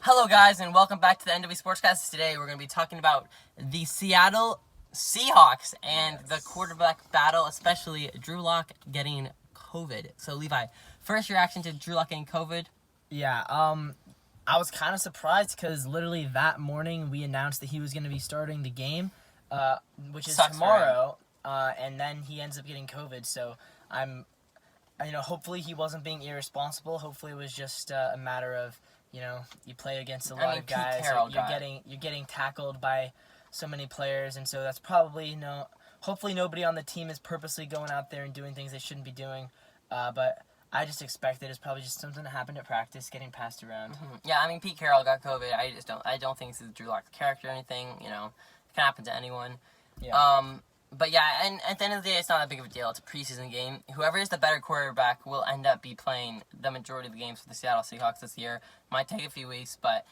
Hello, guys, and welcome back to the NW Sportscast. Today, we're going to be talking about the Seattle Seahawks and the quarterback battle, especially Drew Lock getting COVID. So, Levi, first reaction to Drew Lock getting COVID? Yeah, I was kind of surprised because literally that morning we announced that he was going to be starting the game, which is Sucks for tomorrow, and then he ends up getting COVID. So hopefully he wasn't being irresponsible. Hopefully it was just a matter of, you play against a lot of Pete guys. Carroll You're getting tackled by so many players, and so that's probably hopefully nobody on the team is purposely going out there and doing things they shouldn't be doing, but. I just expected it's probably just something that happened at practice, getting passed around. Mm-hmm. Yeah, Pete Carroll got COVID. I don't think this is Drew Lock's character or anything. It can happen to anyone. Yeah. But yeah, and at the end of the day, it's not that big of a deal. It's a preseason game. Whoever is the better quarterback will end up be playing the majority of the games for the Seattle Seahawks this year. Might take a few weeks, but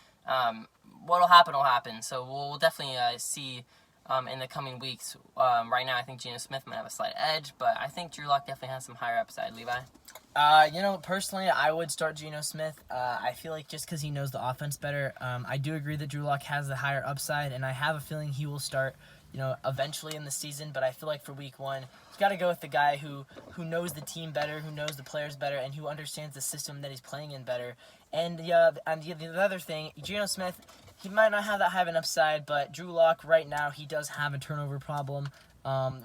what'll happen will happen. So we'll definitely see in the coming weeks. Right now, I think Geno Smith might have a slight edge, but I think Drew Lock definitely has some higher upside. Levi? Personally, I would start Geno Smith. I feel like just because he knows the offense better, I do agree that Drew Lock has the higher upside, and I have a feeling he will start, eventually in the season. But I feel like for week one, you've got to go with the guy who knows the team better, who knows the players better, and who understands the system that he's playing in better. And the other thing, Geno Smith, he might not have that high of an upside, but Drew Lock right now, he does have a turnover problem.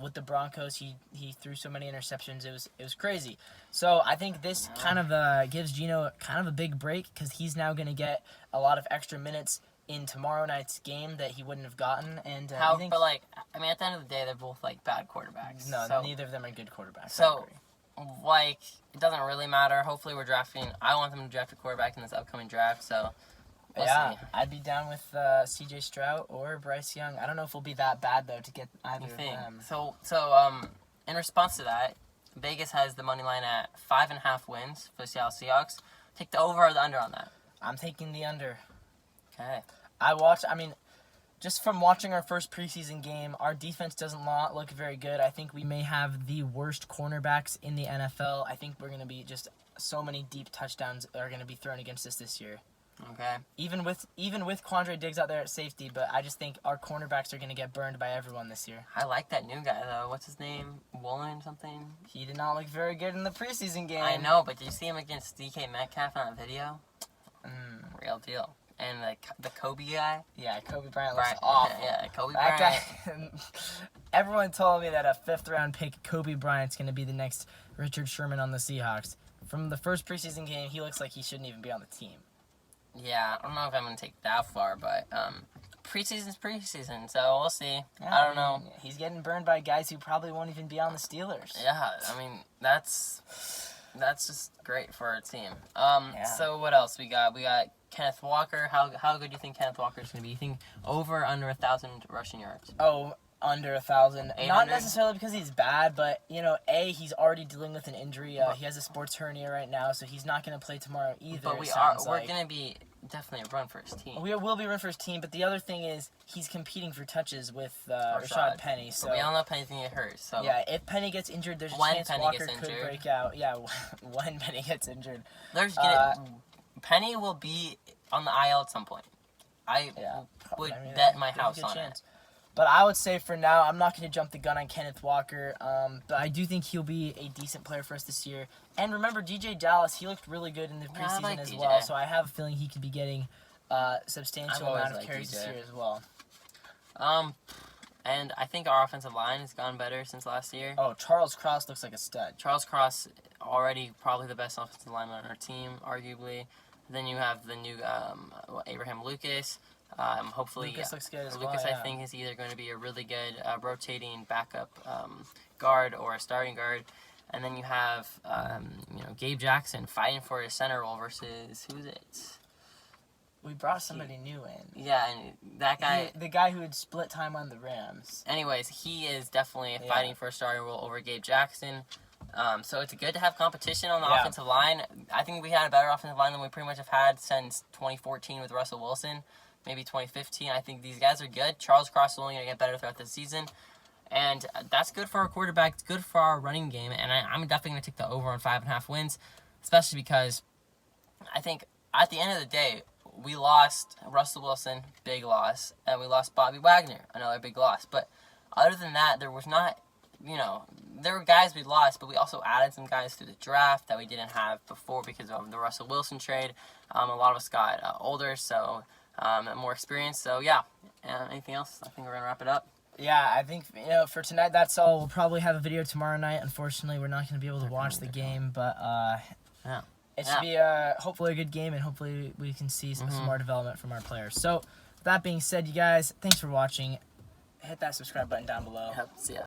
With the Broncos, he threw so many interceptions. It was crazy. So I think this kind of gives Geno kind of a big break because he's now going to get a lot of extra minutes in tomorrow night's game that he wouldn't have gotten. And But at the end of the day, they're both bad quarterbacks. No, so, neither of them are good quarterbacks. So, it doesn't really matter. Hopefully, we're drafting. I want them to draft a quarterback in this upcoming draft. So. We'll see. I'd be down with C.J. Stroud or Bryce Young. I don't know if it'll be that bad though to get either of them. So, in response to that, Vegas has the money line at 5.5 wins for the Seattle Seahawks. Take the over or the under on that. I'm taking the under. Okay. Just from watching our first preseason game, our defense doesn't look very good. I think we may have the worst cornerbacks in the NFL. I think we're going to be just so many deep touchdowns are going to be thrown against us this year. Okay. Even with Quandre Diggs out there at safety, but I just think our cornerbacks are going to get burned by everyone this year. I like that new guy, though. What's his name? Woolen something? He did not look very good in the preseason game. I know, but did you see him against DK Metcalf on that video? Real deal. And the Kobe guy? Yeah, Kobe Bryant looks awful. Yeah, Kobe that Bryant. Everyone told me that a 5th-round pick, Kobe Bryant's going to be the next Richard Sherman on the Seahawks. From the first preseason game, he looks like he shouldn't even be on the team. Yeah, I don't know if I'm going to take that far, but preseason's preseason, so we'll see. Yeah, I don't know. He's getting burned by guys who probably won't even be on the Steelers. Yeah, that's just great for our team. So what else we got? We got Kenneth Walker. How good do you think Kenneth Walker is going to be? You think over or under 1,000 rushing yards? Oh, under 1,000. 800? Not necessarily because he's bad, but he's already dealing with an injury. He has a sports hernia right now, so he's not going to play tomorrow either. But we're going to be definitely a run for his team. We will be run for his team, but the other thing is he's competing for touches with Rashad Penny. So but we all know Penny's going to get hurt. So yeah, if Penny gets injured, there's a chance Walker could break out. Yeah, when Penny gets injured. Penny will be on the IL at some point. I would bet my house on it. But I would say for now, I'm not going to jump the gun on Kenneth Walker. But I do think he'll be a decent player for us this year. And remember, DJ Dallas, he looked really good in the preseason as well. So I have a feeling he could be getting a substantial amount of carries this year as well. And I think our offensive line has gone better since last year. Oh, Charles Cross looks like a stud. Charles Cross, already probably the best offensive lineman on our team, arguably. Then you have the new Abraham Lucas. Hopefully, Lucas looks good as Lucas, well, I think, is either going to be a really good rotating backup guard or a starting guard. And then you have, Gabe Jackson fighting for his center role versus, who's it? We brought somebody new in. Yeah, and that guy... the guy who had split time on the Rams. Anyways, he is definitely fighting for a starting role over Gabe Jackson. So it's good to have competition on the offensive line. I think we had a better offensive line than we pretty much have had since 2014 with Russell Wilson. Maybe 2015. I think these guys are good. Charles Cross is only going to get better throughout the season. And that's good for our quarterback. It's good for our running game. And I'm definitely going to take the over on 5.5 wins, especially because I think at the end of the day, we lost Russell Wilson, big loss, and we lost Bobby Wagner, another big loss. But other than that, there was not, there were guys we lost, but we also added some guys through the draft that we didn't have before because of the Russell Wilson trade. A lot of us got older, so more experience. So, yeah. Anything else? I think we're going to wrap it up. Yeah, I think, for tonight, that's all. We'll probably have a video tomorrow night. Unfortunately, we're not going to be able to watch the game, but Yeah. it should be hopefully a good game, and hopefully we can see some more development from our players. So, with that being said, you guys, thanks for watching. Hit that subscribe button down below. Yep, see ya.